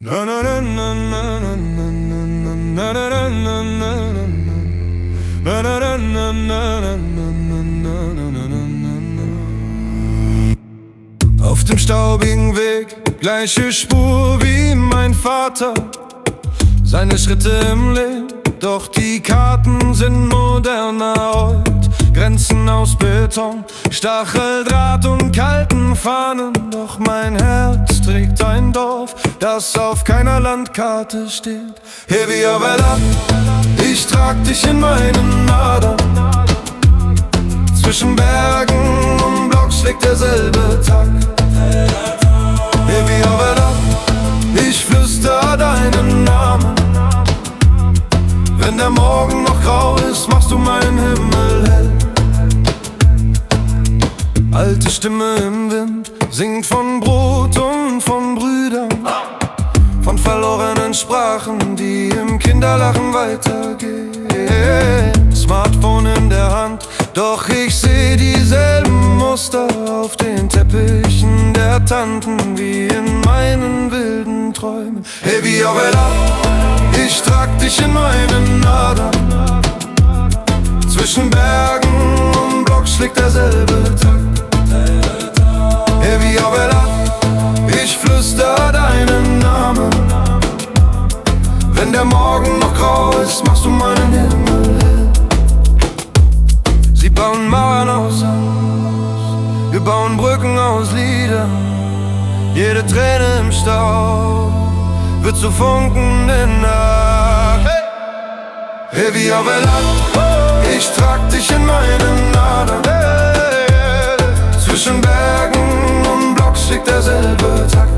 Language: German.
Na na na na na na na na na na na na na na na na. Auf dem staubigen Weg, gleiche Spur wie mein Vater, seine Schritte im Leben, doch die Karten sind moderner heute. Grenzen aus Beton, Stacheldraht und kalten Fahnen. Doch mein Herz trägt ein Dorf, das auf keiner Landkarte steht. Heavier Welle, ich trag dich in meinen Adern. Zwischen Bergen und Blocks schlägt derselbe Takt. Heavier Welle, ich flüster deinen Namen. Wenn der Morgen noch grau ist, machst du meinen Himmel hell. Alte Stimme im Wind singt von Brot und von Brüdern, von verlorenen Sprachen, die im Kinderlachen weitergehen. Smartphone in der Hand, doch ich seh dieselben Muster auf den Teppichen der Tanten wie in meinen wilden Träumen. Hey, wie Vela, ich trag dich in meinen Adern. Zwischen Bergen und Blocks schlägt derselbe Takt. Hey, wie Vela, ich flüster deinen Namen. Wenn der Morgen noch grau ist, machst du meinen Himmel hell. Sie bauen Mauern aus Haus, wir bauen Brücken aus Liedern. Jede Träne im Stau wird zu Funken in Nacht. Hey, wie Vela, ich trag dich in meinen Adern. Zwischen Bergen und Blocks schlägt derselbe Takt.